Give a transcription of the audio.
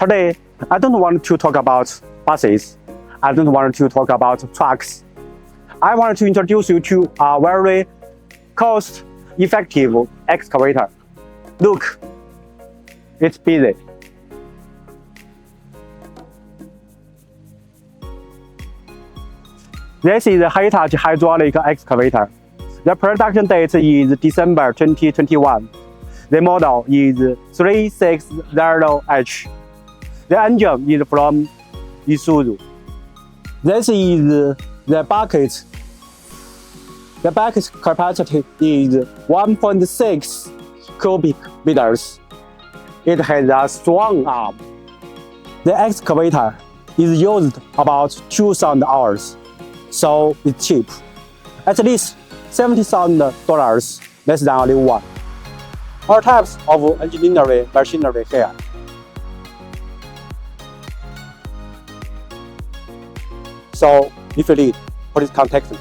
Today, I don't want to talk about buses. I don't want to talk about trucks. I want to introduce you to a very cost-effective excavator. Look, it's busy. This is a Hitachi hydraulic excavator. The production date is December 2021. The model is 360H. The engine is from Isuzu. This is the bucket. The bucket capacity is 1.6 cubic meters. It has a strong arm. The excavator is used about 2,000 hours, so it's cheap. At least $70,000, less than only one. All types of engineering machinery here. So, if you need, please contact me.